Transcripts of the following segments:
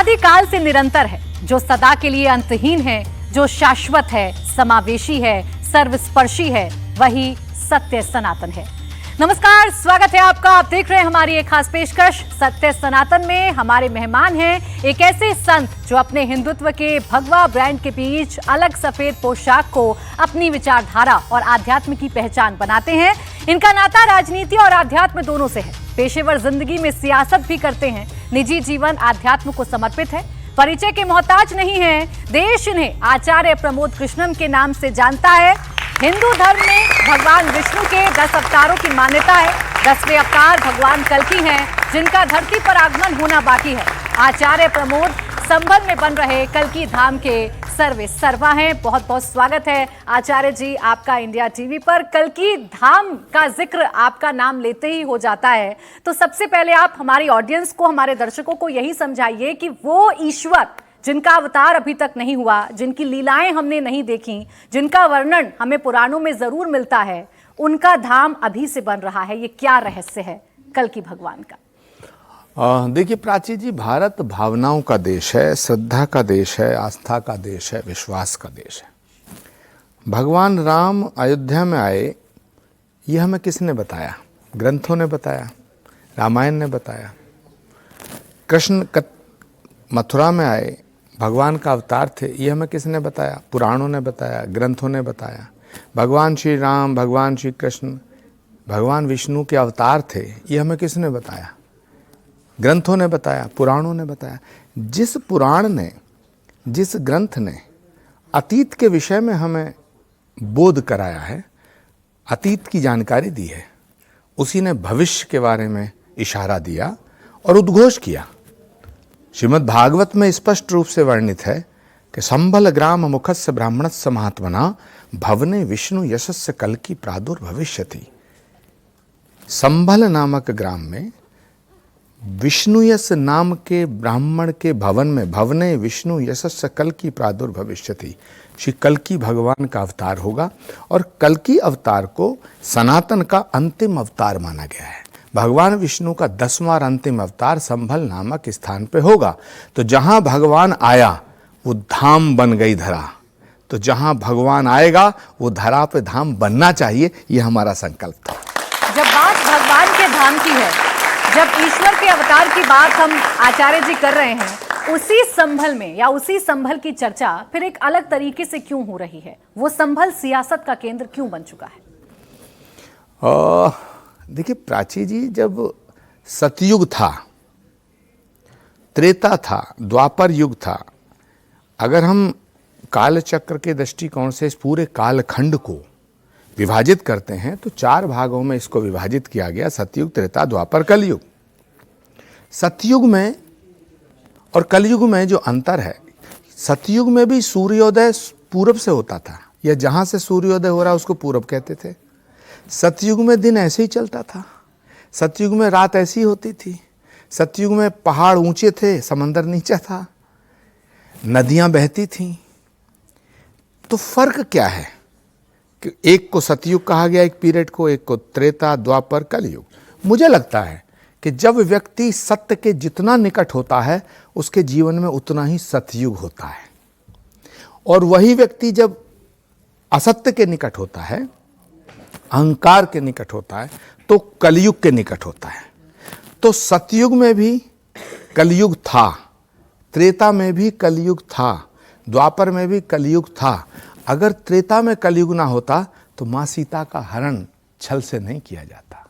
अनादि काल से निरंतर है, जो सदा के लिए अंतहीन है, जो शाश्वत है, समावेशी है, सर्वस्पर्शी है, वही सत्य सनातन है। नमस्कार, स्वागत है आपका। आप देख रहे हैं हमारी एक खास पेशकश सत्य सनातन में। हमारे मेहमान हैं एक ऐसे संत जो अपने हिंदुत्व के भगवा ब्रांड के बीच अलग सफेद पोशाक को अपनी विचारधारा और आध्यात्म की पहचान बनाते हैं। इनका नाता राजनीति और आध्यात्म दोनों से है। पेशेवर जिंदगी में सियासत भी करते हैं, निजी जीवन आध्यात्म को समर्पित है, परिचय के मोहताज नहीं है। देश इन्हें आचार्य प्रमोद कृष्णम के नाम से जानता है। हिंदू धर्म में भगवान विष्णु के 10 अवतारों की मान्यता है। 10वें अवतार भगवान कल्कि हैं, जिनका धरती पर आगमन होना बाकी है। आचार्य प्रमोद संभल में बन रहे कल्कि धाम के सर्वे सर्वा हैं। बहुत बहुत स्वागत है आचार्य जी आपका इंडिया टीवी पर। कल्कि धाम का जिक्र आपका नाम लेते ही हो जाता है, तो सबसे पहले आप हमारी ऑडियंस को, हमारे दर्शकों को यही समझाइए कि वो ईश्वर जिनका अवतार अभी तक नहीं हुआ, जिनकी लीलाएं हमने नहीं देखी, जिनका वर्णन हमें पुराणों में जरूर मिलता है, उनका धाम अभी से बन रहा है, ये क्या रहस्य है कल्कि भगवान का? देखिए प्राची जी, भारत भावनाओं का देश है, श्रद्धा का देश है, आस्था का देश है, विश्वास का देश है। भगवान राम अयोध्या में आए, ये हमें किसने बताया? ग्रंथों ने बताया, रामायण ने बताया। कृष्ण मथुरा में आए, भगवान का अवतार थे, ये हमें किसने बताया? पुराणों ने बताया, ग्रंथों ने बताया। भगवान श्री राम, भगवान श्री कृष्ण, भगवान विष्णु के अवतार थे, ये हमें किसने बताया? ग्रंथों ने बताया, पुराणों ने बताया। जिस पुराण ने, जिस ग्रंथ ने अतीत के विषय में हमें बोध कराया है, अतीत की जानकारी दी है, उसी ने भविष्य के बारे में इशारा दिया और उद्घोष किया। श्रीमद् भागवत में स्पष्ट रूप से वर्णित है कि संभल ग्राम मुखस्य ब्राह्मणस्य महात्मना भवने विष्णु यशस्य कल्कि प्रादुर्भविष्यति। संभल नामक ग्राम में विष्णुयश नाम के ब्राह्मण के भवन में भवने विष्णु यशस्य कल्कि प्रादुर्भविष्यति, श्री कल्कि भगवान का अवतार होगा। और कल्कि अवतार को सनातन का अंतिम अवतार माना गया है। भगवान विष्णु का 10वां और अंतिम अवतार संभल नामक स्थान पे होगा। तो जहां भगवान आया वो धाम बन गई धरा, तो जहां भगवान आएगा वो धरा पे धाम बनना चाहिए, ये हमारा संकल्प था। जब बात भगवान के धाम की है, जब ईश्वर के अवतार की बात हम आचार्य जी कर रहे हैं, उसी संभल में या उसी संभल की चर्चा फिर एक अलग तरीके से क्यों हो रही है? वो संभल सियासत का केंद्र क्यों बन चुका है? देखिए प्राची जी, जब सतयुग था, त्रेता था, द्वापर युग था, अगर हम कालचक्र के दृष्टिकोण से इस पूरे कालखंड को विभाजित करते हैं तो 4 भागों में इसको विभाजित किया गया: सतयुग, त्रेता, द्वापर, कलयुग। सतयुग में और कलयुग में जो अंतर है, सतयुग में भी सूर्योदय पूरब से होता था, या जहां से सूर्योदय हो रहा उसको पूरब कहते थे। सतयुग में दिन ऐसे ही चलता था, सतयुग में रात ऐसी होती थी, सतयुग में पहाड़ ऊंचे थे, समंदर नीचा था, नदियां बहती थीं। तो फर्क क्या है कि एक को सतयुग कहा गया एक पीरियड को, एक को त्रेता, द्वापर, कलयुग। मुझे लगता है कि जब व्यक्ति सत्य के जितना निकट होता है उसके जीवन में उतना ही सतयुग होता है, और वही व्यक्ति जब असत्य के निकट होता है, अहंकार के निकट होता है, तो कलयुग के निकट होता है। तो सतयुग में भी कलयुग था, त्रेता में भी कलयुग था, द्वापर में भी कलयुग था। अगर त्रेता में कलयुग ना होता तो मां सीता का हरण छल से नहीं किया जाता।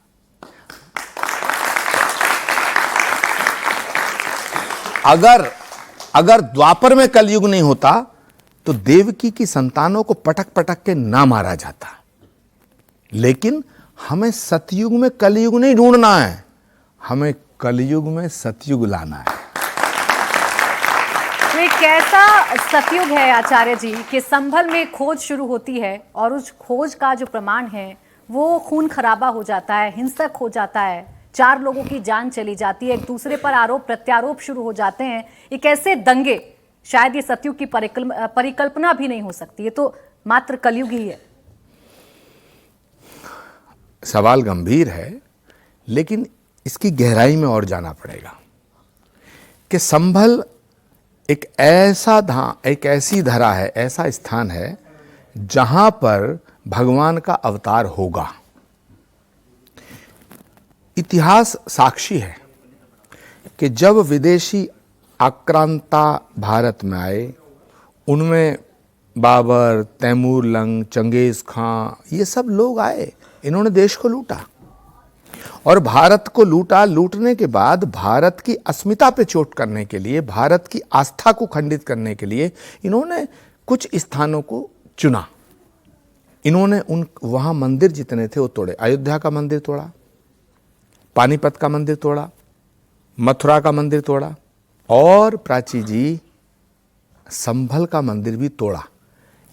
अगर द्वापर में कलयुग नहीं होता तो देवकी की संतानों को पटक पटक के ना मारा जाता। लेकिन हमें सतयुग में कलयुग नहीं ढूंढना है, हमें कलयुग में सतयुग लाना है। तो एक कैसा सतयुग है आचार्य जी कि संभल में खोज शुरू होती है और उस खोज का जो प्रमाण है वो खून खराबा हो जाता है, हिंसक हो जाता है, 4 लोगों की जान चली जाती है, एक दूसरे पर आरोप प्रत्यारोप शुरू हो जाते हैं। एक ऐसे दंगे, शायद ये सतयुग की परिकल्पना भी नहीं हो सकती, ये तो मात्र कलयुग ही है। सवाल गंभीर है, लेकिन इसकी गहराई में और जाना पड़ेगा कि संभल एक ऐसी धरा है, ऐसा स्थान है जहां पर भगवान का अवतार होगा। इतिहास साक्षी है कि जब विदेशी आक्रांता भारत में आए, उनमें बाबर, तैमूर लंग, चंगेज खां, ये सब लोग आए, इन्होंने देश को लूटा और भारत को लूटा। लूटने के बाद भारत की अस्मिता पे चोट करने के लिए, भारत की आस्था को खंडित करने के लिए इन्होंने कुछ स्थानों को चुना। इन्होंने वहां मंदिर जितने थे वो तोड़े। अयोध्या का मंदिर तोड़ा, पानीपत का मंदिर तोड़ा, मथुरा का मंदिर तोड़ा और प्राची जी संभल का मंदिर भी तोड़ा।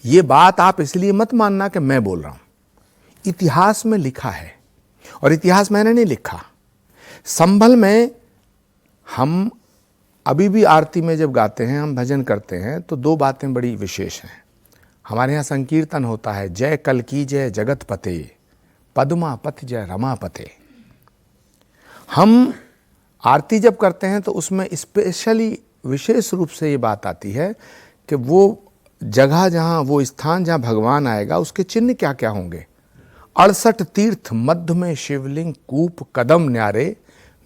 ये बात आप इसलिए मत मानना कि मैं बोल रहा हूं, इतिहास में लिखा है और इतिहास मैंने नहीं लिखा। संभल में हम अभी भी आरती में जब गाते हैं, हम भजन करते हैं तो दो बातें बड़ी विशेष हैं। हमारे यहाँ संकीर्तन होता है, जय कल्की जय जगतपते, पद्मापत जय रमापते। हम आरती जब करते हैं तो उसमें स्पेशली विशेष रूप से ये बात आती है कि वो जगह जहाँ, वो स्थान जहाँ भगवान आएगा उसके चिन्ह क्या क्या होंगे। 68 तीर्थ मध्य में शिवलिंग, कूप कदम न्यारे,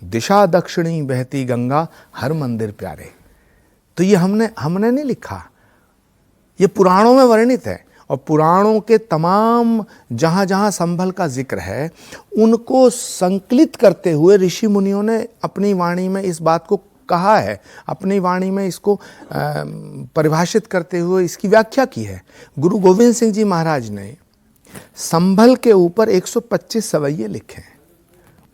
दिशा दक्षिणी बहती गंगा, हर मंदिर प्यारे। तो ये हमने नहीं लिखा, ये पुराणों में वर्णित है और पुराणों के तमाम जहाँ जहाँ संभल का जिक्र है उनको संकलित करते हुए ऋषि मुनियों ने अपनी वाणी में इस बात को कहा है, अपनी वाणी में इसको परिभाषित करते हुए इसकी व्याख्या की है। गुरु गोविंद सिंह जी महाराज ने संभल के ऊपर 125 सवैये लिखे हैं।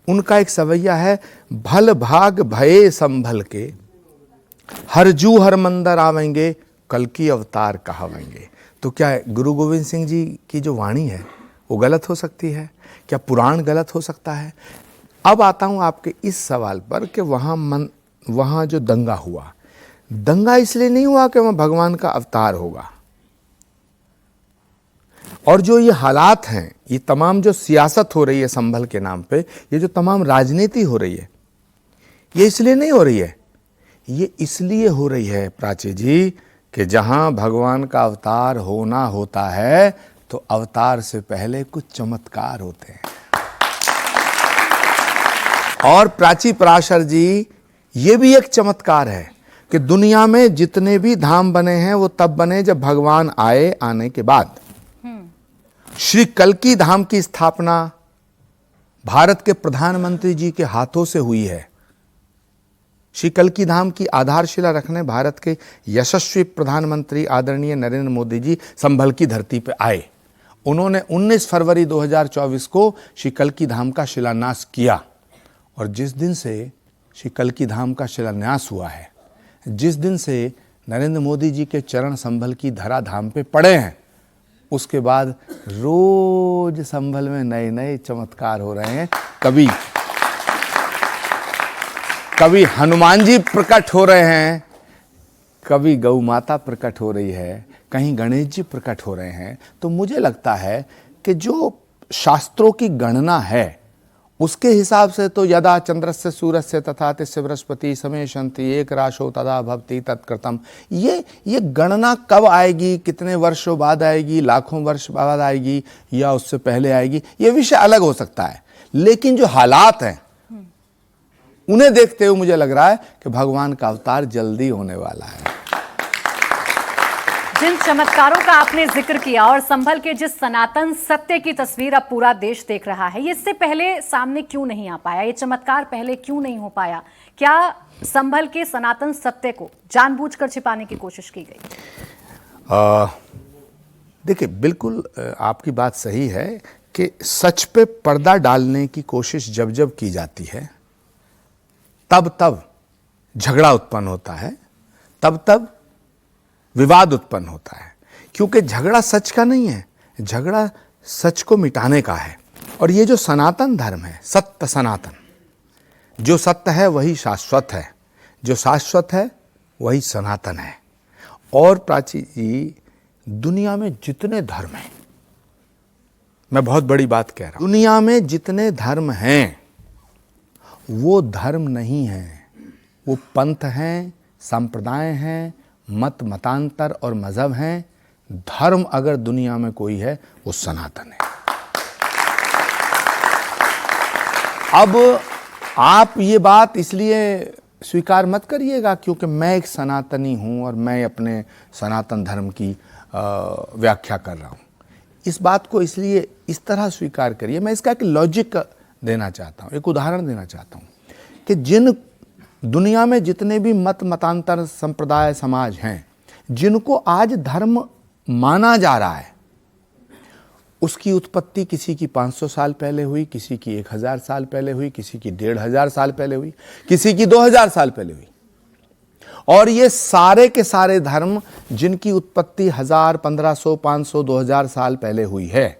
उनका एक सवैया है, भल भाग भये संभल के, हरजू हर मंदर आवेंगे, कल की अवतार कहावेंगे। तो क्या गुरु गोविंद सिंह जी की जो वाणी है वो गलत हो सकती है? क्या पुराण गलत हो सकता है? अब आता हूं आपके इस सवाल पर कि वहां जो दंगा हुआ, दंगा इसलिए नहीं हुआ कि वहां भगवान का अवतार होगा। और जो ये हालात हैं, ये तमाम जो सियासत हो रही है संभल के नाम पे, ये जो तमाम राजनीति हो रही है, ये इसलिए नहीं हो रही है। ये इसलिए हो रही है प्राची जी कि जहां भगवान का अवतार होना होता है तो अवतार से पहले कुछ चमत्कार होते हैं। और प्राची पराशर जी, ये भी एक चमत्कार है कि दुनिया में जितने भी धाम बने हैं वो तब बने जब भगवान आए। आने के बाद श्री कल्की धाम की स्थापना भारत के प्रधानमंत्री जी के हाथों से हुई है। श्री कल्की धाम की आधारशिला रखने भारत के यशस्वी प्रधानमंत्री आदरणीय नरेंद्र मोदी जी संभल की धरती पर आए। उन्होंने 19 फरवरी 2024 को श्री कल्की धाम का शिलान्यास किया और जिस दिन से श्री कल्की धाम का शिलान्यास हुआ है, जिस दिन से नरेंद्र मोदी जी के चरण संभल की धरा धाम पे पड़े हैं, उसके बाद रोज संभल में नए नए चमत्कार हो रहे हैं। कभी हनुमान जी प्रकट हो रहे हैं, कभी गौ माता प्रकट हो रही है, कहीं गणेश जी प्रकट हो रहे हैं। तो मुझे लगता है कि जो शास्त्रों की गणना है उसके हिसाब से तो यदा चंद्रस्य सूर्यस्य तथा तिस्य बृहस्पति समेशन्ति एक राशो तदा भवति तत्कृतम, ये गणना कब आएगी, कितने वर्षों बाद आएगी, लाखों वर्ष बाद आएगी या उससे पहले आएगी, ये विषय अलग हो सकता है। लेकिन जो हालात हैं उन्हें देखते हुए मुझे लग रहा है कि भगवान का अवतार जल्दी होने वाला है। जिन चमत्कारों का आपने जिक्र किया और संभल के जिस सनातन सत्य की तस्वीर अब पूरा देश देख रहा है, ये इससे पहले सामने क्यों नहीं आ पाया? ये चमत्कार पहले क्यों नहीं हो पाया? क्या संभल के सनातन सत्य को जानबूझकर छिपाने की कोशिश की गई? देखिए, बिल्कुल आपकी बात सही है कि सच पे पर्दा डालने की कोशिश जब जब की जाती है तब तब झगड़ा उत्पन्न होता है, तब तब विवाद उत्पन्न होता है। क्योंकि झगड़ा सच का नहीं है, झगड़ा सच को मिटाने का है। और ये जो सनातन धर्म है, सत्य सनातन, जो सत्य है वही शाश्वत है, जो शाश्वत है वही सनातन है। और प्राची जी, दुनिया में जितने धर्म हैं, मैं बहुत बड़ी बात कह रहा हूं, दुनिया में जितने धर्म हैं वो धर्म नहीं हैं, वो पंथ हैं, संप्रदाय हैं, मतांतर और मजहब हैं, धर्म अगर दुनिया में कोई है वो सनातन है। अब आप ये बात इसलिए स्वीकार मत करिएगा क्योंकि मैं एक सनातनी हूं और मैं अपने सनातन धर्म की व्याख्या कर रहा हूं। इस बात को इसलिए इस तरह स्वीकार करिए। मैं इसका एक लॉजिक देना चाहता हूं, एक उदाहरण देना चाहता हूं कि जिन दुनिया में जितने भी मतांतर संप्रदाय समाज हैं, जिनको आज धर्म माना जा रहा है, उसकी उत्पत्ति किसी की 500 साल पहले हुई, किसी की 1000 साल पहले हुई, किसी की 1500 साल पहले हुई, किसी की 2000 साल पहले हुई। और ये सारे के सारे धर्म जिनकी उत्पत्ति 1000, 1500, 500, 2000 साल पहले हुई है,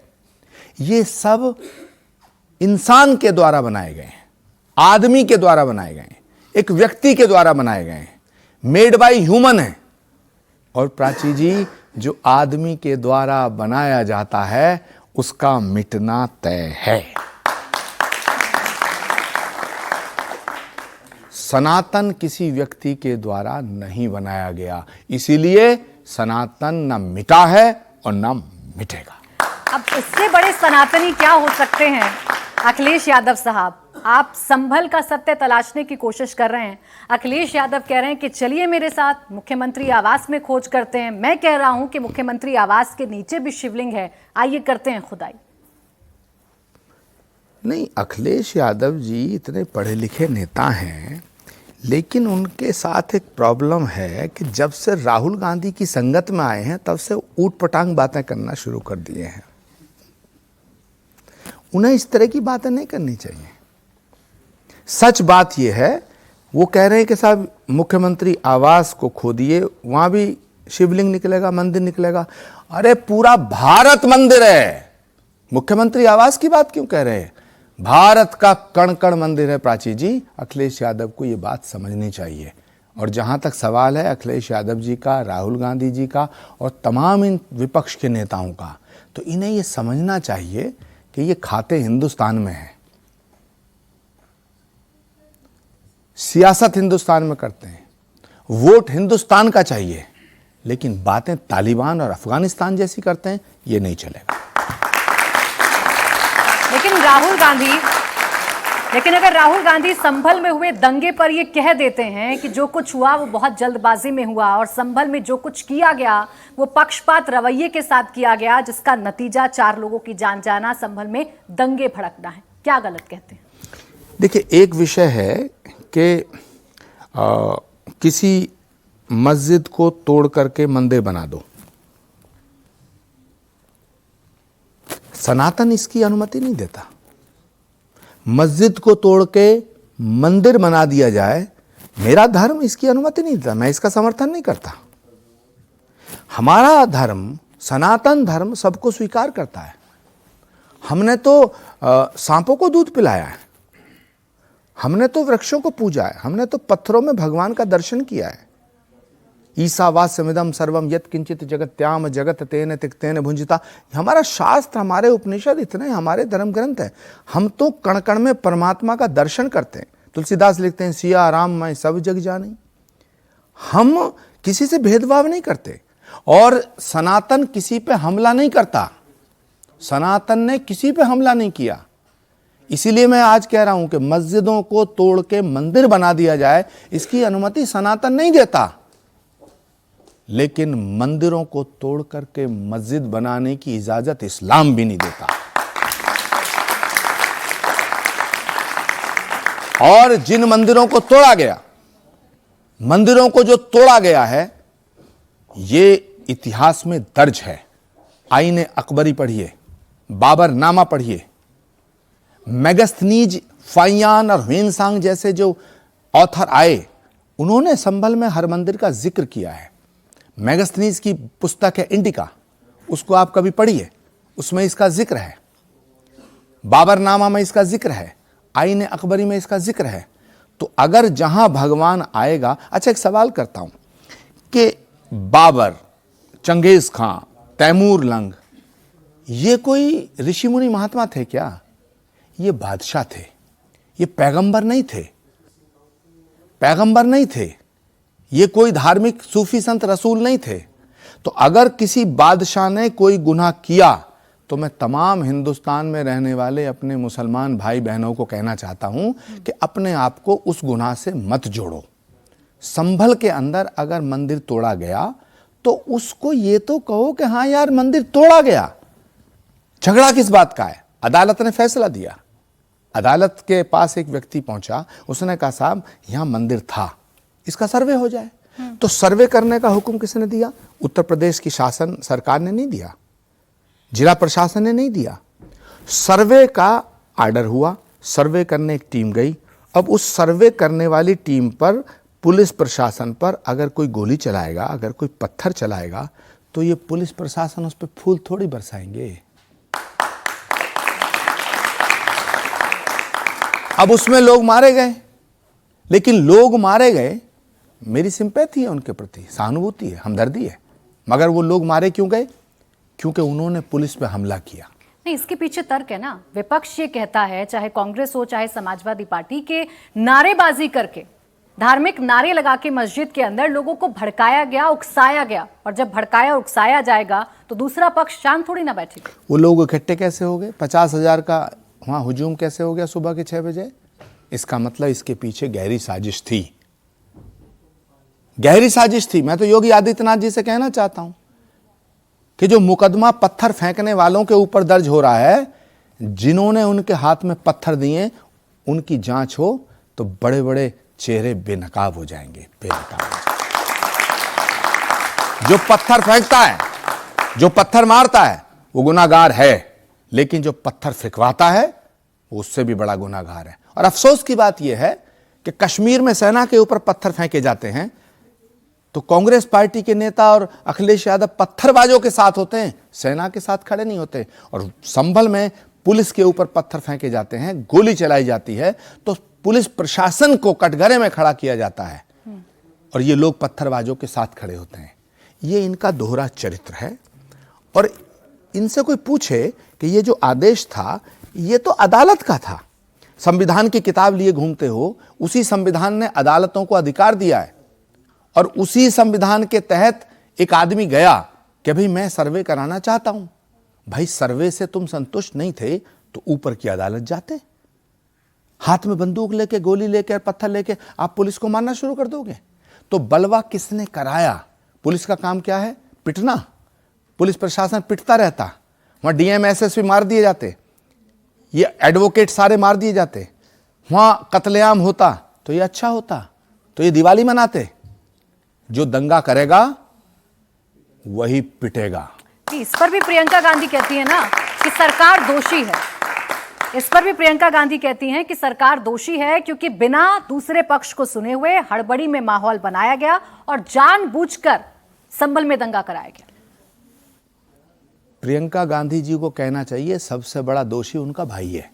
ये सब इंसान के द्वारा बनाए गए हैं, आदमी के द्वारा बनाए गए हैं, एक व्यक्ति के द्वारा बनाए गए हैं, मेड बाय ह्यूमन है। और प्राची जी, जो आदमी के द्वारा बनाया जाता है उसका मिटना तय है। सनातन किसी व्यक्ति के द्वारा नहीं बनाया गया, इसीलिए सनातन न मिटा है और न मिटेगा। अब इससे बड़े सनातनी क्या हो सकते हैं? अखिलेश यादव साहब, आप संभल का सत्य तलाशने की कोशिश कर रहे हैं। अखिलेश यादव कह रहे हैं कि चलिए मेरे साथ मुख्यमंत्री आवास में खोज करते हैं। मैं कह रहा हूं कि मुख्यमंत्री आवास के नीचे भी शिवलिंग है, आइए करते हैं खुदाई। नहीं, अखिलेश यादव जी इतने पढ़े लिखे नेता हैं, लेकिन उनके साथ एक प्रॉब्लम है कि जब से राहुल गांधी की संगत में आए हैं तब से ऊट पटांग बातें करना शुरू कर दिए हैं। उन्हें इस तरह की बातें नहीं करनी चाहिए। सच बात यह है, वो कह रहे हैं कि साहब मुख्यमंत्री आवास को खोदिए, वहां भी शिवलिंग निकलेगा, मंदिर निकलेगा। अरे पूरा भारत मंदिर है, मुख्यमंत्री आवास की बात क्यों कह रहे हैं? भारत का कण कण मंदिर है प्राची जी। अखिलेश यादव को ये बात समझनी चाहिए। और जहां तक सवाल है अखिलेश यादव जी का, राहुल गांधी जी का और तमाम इन विपक्ष के नेताओं का, तो इन्हें ये समझना चाहिए कि ये खाते हिंदुस्तान में हैं, सियासत हिंदुस्तान में करते हैं, वोट हिंदुस्तान का चाहिए, लेकिन बातें तालिबान और अफगानिस्तान जैसी करते हैं, ये नहीं चलेगा। लेकिन अगर राहुल गांधी संभल में हुए दंगे पर ये कह देते हैं कि जो कुछ हुआ वो बहुत जल्दबाजी में हुआ और संभल में जो कुछ किया गया वो पक्षपात रवैये के साथ किया गया, जिसका नतीजा 4 लोगों की जान जाना, संभल में दंगे भड़कना है, क्या गलत कहते हैं? देखिए, एक विषय है कि किसी मस्जिद को तोड़ करके मंदिर बना दो, सनातन इसकी अनुमति नहीं देता। मस्जिद को तोड़ के मंदिर बना दिया जाए, मेरा धर्म इसकी अनुमति नहीं देता, मैं इसका समर्थन नहीं करता। हमारा धर्म, सनातन धर्म, सबको स्वीकार करता है। हमने तो सांपों को दूध पिलाया है, हमने तो वृक्षों को पूजा है, हमने तो पत्थरों में भगवान का दर्शन किया है। ईसावास्यमिदं सर्वम यत् किंचित जगत्याम जगत तेन तिक्तेन भुंजिता। हमारा शास्त्र, हमारे उपनिषद, इतने हमारे धर्म ग्रंथ हैं। हम तो कण कण में परमात्मा का दर्शन करते हैं। तुलसीदास लिखते हैं, सिया राम मैं सब जग जानी। हम किसी से भेदभाव नहीं करते और सनातन किसी पे हमला नहीं करता। सनातन ने किसी पे हमला नहीं किया। इसीलिए मैं आज कह रहा हूं कि मस्जिदों को तोड़ के मंदिर बना दिया जाए, इसकी अनुमति सनातन नहीं देता, लेकिन मंदिरों को तोड़ करके मस्जिद बनाने की इजाजत इस्लाम भी नहीं देता। और जिन मंदिरों को तोड़ा गया, मंदिरों को जो तोड़ा गया है, ये इतिहास में दर्ज है। आईने अकबरी पढ़िए, बाबर नामा पढ़िए, मेगस्थनीज, फाइयान और ह्वेनसांग जैसे जो ऑथर आए, उन्होंने संभल में हर मंदिर का जिक्र किया है। मेगस्थनीज की पुस्तक है इंडिका, उसको आप कभी पढ़िए, उसमें इसका जिक्र है। बाबरनामा में इसका जिक्र है, आईने अकबरी में इसका जिक्र है। तो अगर जहां भगवान आएगा, अच्छा एक सवाल करता हूं कि बाबर, चंगेज खां, तैमूर लंग, ये कोई ऋषि मुनि महात्मा थे क्या? ये बादशाह थे, ये पैगंबर नहीं थे। पैगंबर नहीं थे, ये कोई धार्मिक सूफी संत रसूल नहीं थे। तो अगर किसी बादशाह ने कोई गुनाह किया तो मैं तमाम हिंदुस्तान में रहने वाले अपने मुसलमान भाई बहनों को कहना चाहता हूं कि अपने आप को उस गुनाह से मत जोड़ो। संभल के अंदर अगर मंदिर तोड़ा गया तो उसको ये तो कहो कि हाँ यार मंदिर तोड़ा गया, झगड़ा किस बात का है। अदालत ने फैसला दिया, अदालत के पास एक व्यक्ति पहुंचा, उसने कहा साहब यहां मंदिर था, इसका सर्वे हो जाए। तो सर्वे करने का हुक्म किसने दिया? उत्तर प्रदेश की शासन सरकार ने नहीं दिया, जिला प्रशासन ने नहीं दिया। सर्वे का आर्डर हुआ, सर्वे करने एक टीम गई। अब उस सर्वे करने वाली टीम पर, पुलिस प्रशासन पर अगर कोई गोली चलाएगा, अगर कोई पत्थर चलाएगा, तो ये पुलिस प्रशासन उस पर फूल थोड़ी बरसाएंगे। अब उसमें लोग मारे गए, लेकिन लोग मारे गए, मेरी सिंपैथी है उनके प्रति, सहानुभूति है, हमदर्दी है, मगर वो लोग मारे क्यों गए? क्योंकि उन्होंने पुलिस पे हमला किया। नहीं, इसके पीछे तर्क है ना। विपक्ष ये कहता है, चाहे कांग्रेस हो चाहे समाजवादी पार्टी, के नारेबाजी करके, धार्मिक नारे लगा के मस्जिद के अंदर लोगों को भड़काया गया, उकसाया गया, और जब भड़काया उकसाया जाएगा तो दूसरा पक्ष शांत थोड़ी ना बैठेगा। वो लोग इकट्ठे कैसे हो गए? 50,000 का वहां हुजूम कैसे हो गया सुबह के 6 बजे? इसका मतलब इसके पीछे गहरी साजिश थी, गहरी साजिश थी। मैं तो योगी आदित्यनाथ जी से कहना चाहता हूं कि जो मुकदमा पत्थर फेंकने वालों के ऊपर दर्ज हो रहा है, जिन्होंने उनके हाथ में पत्थर दिए, उनकी जांच हो तो बड़े बड़े चेहरे बेनकाब हो जाएंगे, बेनकाब हो जाएंगे। जो पत्थर फेंकता है, जो पत्थर मारता है, वो गुनाहगार है, लेकिन जो पत्थर फेंकवाता है वो उससे भी बड़ा गुनाहगार है। और अफसोस की बात यह है कि कश्मीर में सेना के ऊपर पत्थर फेंके जाते हैं तो कांग्रेस पार्टी के नेता और अखिलेश यादव पत्थरबाजों के साथ होते हैं, सेना के साथ खड़े नहीं होते। और संभल में पुलिस के ऊपर पत्थर फेंके जाते हैं, गोली चलाई जाती है, तो पुलिस प्रशासन को कटघरे में खड़ा किया जाता है और ये लोग पत्थरबाजों के साथ खड़े होते हैं। ये इनका दोहरा चरित्र है। और इनसे कोई पूछे कि ये जो आदेश था ये तो अदालत का था, संविधान की किताब लिए घूमते हो, उसी संविधान ने अदालतों को अधिकार दिया है और उसी संविधान के तहत एक आदमी गया कि भाई मैं सर्वे कराना चाहता हूं। भाई सर्वे से तुम संतुष्ट नहीं थे तो ऊपर की अदालत जाते, हाथ में बंदूक लेके, गोली लेके, पत्थर लेके आप पुलिस को मारना शुरू कर दोगे। तो बलवा किसने कराया? पुलिस का काम क्या है? पिटना। पुलिस प्रशासन पिटता रहता, वहां डीएम एसएसपी मार दिए जाते, ये एडवोकेट सारे मार दिए जाते, वहां कत्लेआम होता तो ये अच्छा होता, तो ये दिवाली मनाते। जो दंगा करेगा वही पिटेगा। इस पर भी प्रियंका गांधी कहती है ना कि सरकार दोषी है। इस पर भी प्रियंका गांधी कहती हैं कि सरकार दोषी है क्योंकि बिना दूसरे पक्ष को सुने हुए हड़बड़ी में माहौल बनाया गया और जानबूझकर संभल में दंगा कराया गया। प्रियंका गांधी जी को कहना चाहिए सबसे बड़ा दोषी उनका भाई है।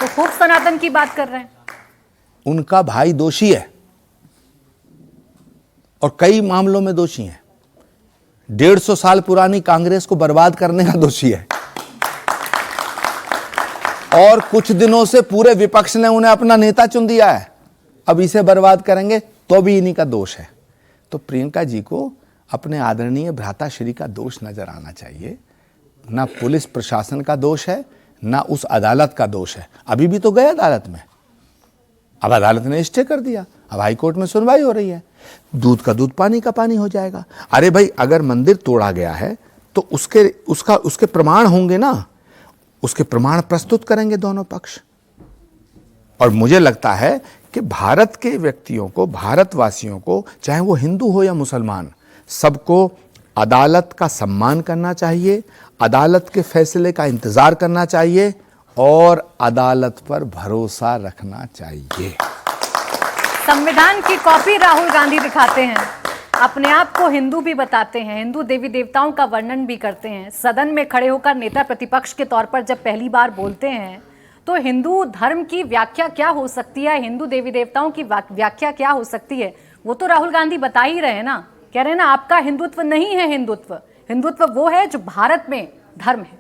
तो खूब सनातन की बात कर रहे हैं। उनका भाई दोषी है और कई मामलों में दोषी है। 150 साल पुरानी कांग्रेस को बर्बाद करने का दोषी है और कुछ दिनों से पूरे विपक्ष ने उन्हें अपना नेता चुन दिया है। अब इसे बर्बाद करेंगे तो भी इन्हीं का दोष है। तो प्रियंका जी को अपने आदरणीय भ्राताश्री का दोष नजर आना चाहिए। ना पुलिस प्रशासन का दोष है, ना उस अदालत का दोष है। अभी भी तो गए अदालत में, अब अदालत ने स्टे कर दिया, अब हाई कोर्ट में सुनवाई हो रही है। दूध का दूध पानी का पानी हो जाएगा। अरे भाई, अगर मंदिर तोड़ा गया है तो उसके प्रमाण होंगे ना, उसके प्रमाण प्रस्तुत करेंगे दोनों पक्ष। और मुझे लगता है कि भारत के व्यक्तियों को, भारतवासियों को, चाहे वो हिंदू हो या मुसलमान, सबको अदालत का सम्मान करना चाहिए, अदालत के फैसले का इंतजार करना चाहिए और अदालत पर भरोसा रखना चाहिए। संविधान की कॉपी राहुल गांधी दिखाते हैं, अपने आप को हिंदू भी बताते हैं, हिंदू देवी देवताओं का वर्णन भी करते हैं। सदन में खड़े होकर नेता प्रतिपक्ष के तौर पर जब पहली बार बोलते हैं तो हिंदू धर्म की व्याख्या क्या हो सकती है, हिंदू देवी देवताओं की व्याख्या क्या हो सकती है, वो तो राहुल गांधी बता ही रहे हैं ना। कह रहे हैं ना, आपका हिंदुत्व नहीं है हिंदुत्व, हिंदुत्व वो है जो भारत में धर्म है।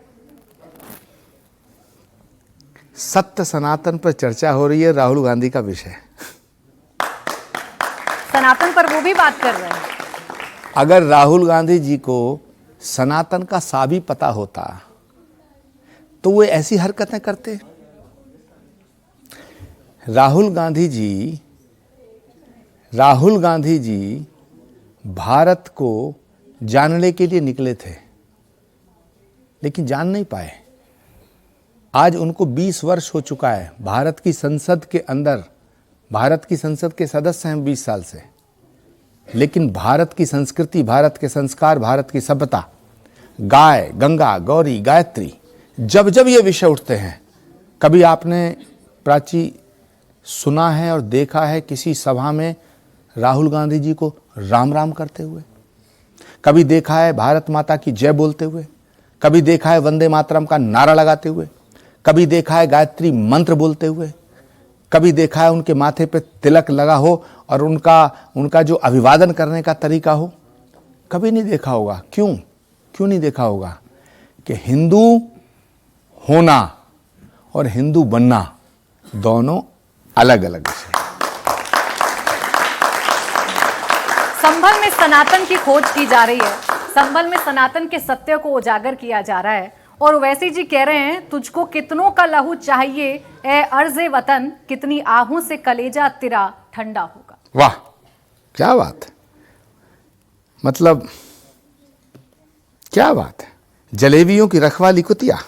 सत्य सनातन पर चर्चा हो रही है, राहुल गांधी का विषय। सनातन पर वो भी बात कर रहे हैं। अगर राहुल गांधी जी को सनातन का सा भी पता होता तो वो ऐसी हरकतें करते? राहुल गांधी जी भारत को जानने के लिए निकले थे, लेकिन जान नहीं पाए। आज उनको 20 वर्ष हो चुका है भारत की संसद के अंदर। भारत की संसद के सदस्य हैं 20 साल से, लेकिन भारत की संस्कृति, भारत के संस्कार, भारत की सभ्यता, गाय, गंगा, गौरी, गायत्री, जब जब ये विषय उठते हैं, कभी आपने प्राची सुना है और देखा है किसी सभा में राहुल गांधी जी को राम राम करते हुए? कभी देखा है भारत माता की जय बोलते हुए? कभी देखा है वंदे मातरम का नारा लगाते हुए? कभी देखा है गायत्री मंत्र बोलते हुए? कभी देखा है उनके माथे पे तिलक लगा हो और उनका जो अभिवादन करने का तरीका हो? कभी नहीं देखा होगा। क्यों नहीं देखा होगा? कि हिंदू होना और हिंदू बनना दोनों अलग अलग विषय। संभल में सनातन की खोज की जा रही है, संभल में सनातन के सत्य को उजागर किया जा रहा है, और ओवैसी जी कह रहे हैं तुझको कितनों का लहू चाहिए ए अर्ज़े वतन, कितनी आहू से कलेजा तेरा ठंडा होगा। वाह, क्या बात है! मतलब क्या बात है! जलेबियों की रखवाली कुतिया।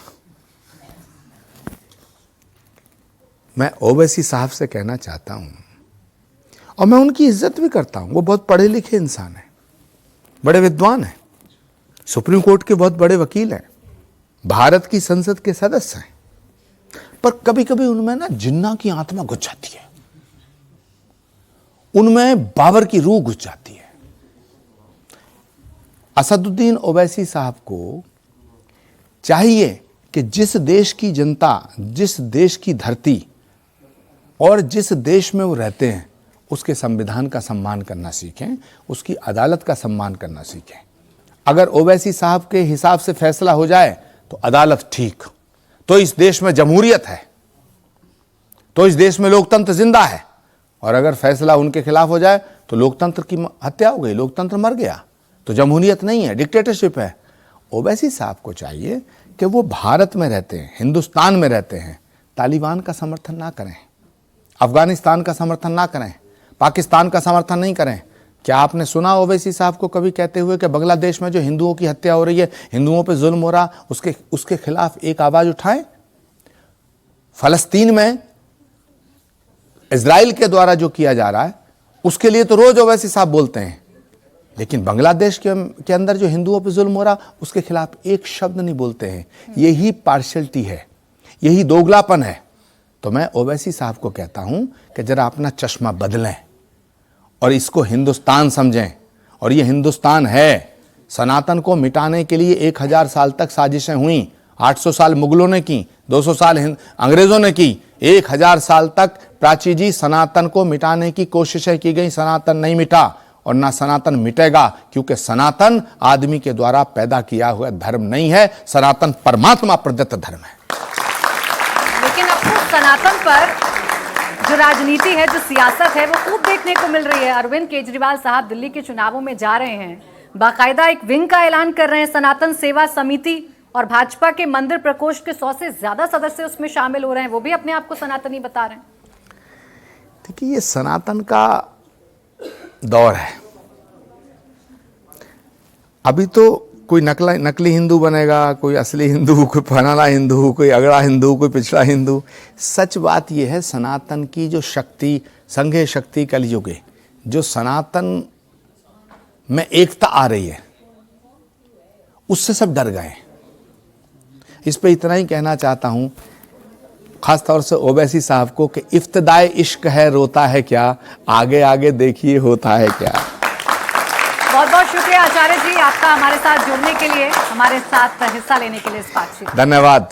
मैं ओवैसी साहब से कहना चाहता हूं, और मैं उनकी इज्जत भी करता हूं, वो बहुत पढ़े लिखे इंसान हैं, बड़े विद्वान हैं, सुप्रीम कोर्ट के बहुत बड़े वकील हैं, भारत की संसद के सदस्य हैं, पर कभी कभी उनमें ना जिन्ना की आत्मा घुस जाती है, उनमें बाबर की रूह घुस जाती है। असदुद्दीन ओवैसी साहब को चाहिए कि जिस देश की जनता, जिस देश की धरती और जिस देश में वो रहते हैं, उसके संविधान का सम्मान करना सीखें, उसकी अदालत का सम्मान करना सीखें। अगर ओवैसी साहब के हिसाब से फैसला हो जाए तो अदालत ठीक, तो इस देश में जमहूरियत है, तो इस देश में लोकतंत्र जिंदा है। और अगर फैसला उनके खिलाफ हो जाए तो लोकतंत्र की हत्या हो गई, लोकतंत्र मर गया, तो जमहूरियत नहीं है, डिक्टेटरशिप है। ओवैसी साहब को चाहिए कि वो भारत में रहते हैं, हिंदुस्तान में रहते हैं, तालिबान का समर्थन ना करें, अफगानिस्तान का समर्थन ना करें, पाकिस्तान का समर्थन नहीं करें। क्या आपने सुना ओवैसी साहब को कभी कहते हुए कि बांग्लादेश में जो हिंदुओं की हत्या हो रही है, हिंदुओं पे जुल्म हो रहा, उसके खिलाफ एक आवाज उठाएं? फलस्तीन में इजराइल के द्वारा जो किया जा रहा है उसके लिए तो रोज ओवैसी साहब बोलते हैं, लेकिन बांग्लादेश के अंदर जो हिंदुओं पे जुल्म हो रहा उसके खिलाफ एक शब्द नहीं बोलते हैं। यही पार्शियलिटी है, यही दोगलापन है। तो मैं ओवैसी साहब को कहता हूं कि जरा अपना चश्मा बदलें और इसको हिंदुस्तान समझें। और ये हिंदुस्तान है। सनातन को मिटाने के लिए 1000 साल तक साजिशें हुई, 800 साल मुगलों ने की, 200 साल अंग्रेजों ने की, 1000 साल तक प्राची जी सनातन को मिटाने की कोशिशें की गई। सनातन नहीं मिटा और ना सनातन मिटेगा, क्योंकि सनातन आदमी के द्वारा पैदा किया हुआ धर्म नहीं है, सनातन परमात्मा प्रदत्त धर्म है। लेकिन अब तो सनातन पर जो राजनीति है, जो सियासत है, वो खूब देखने को मिल रही है। अरविंद केजरीवाल साहब दिल्ली के चुनावों में जा रहे हैं, बाकायदा एक विंग का ऐलान कर रहे हैं, सनातन सेवा समिति, और भाजपा के मंदिर प्रकोष्ठ के 100 से ज्यादा सदस्य उसमें शामिल हो रहे हैं, वो भी अपने आप को सनातनी बता रहे हैं। देखिए, ये सनातन का दौर है। अभी तो कोई नकली हिंदू बनेगा, कोई असली हिंदू, कोई फलाना हिंदू, कोई अगड़ा हिंदू, कोई पिछड़ा हिंदू। सच बात यह है, सनातन की जो शक्ति, संघे शक्ति कलयुगे, जो सनातन में एकता आ रही है, उससे सब डर गए। इस पे इतना ही कहना चाहता हूं, खास तौर से ओवैसी साहब को, कि इफ्तिदाए इश्क है रोता है क्या, आगे आगे देखिए होता है क्या। बहुत बहुत शुक्रिया आचार्य जी आपका हमारे साथ जुड़ने के लिए, हमारे साथ हिस्सा लेने के लिए इस बातचीत। धन्यवाद।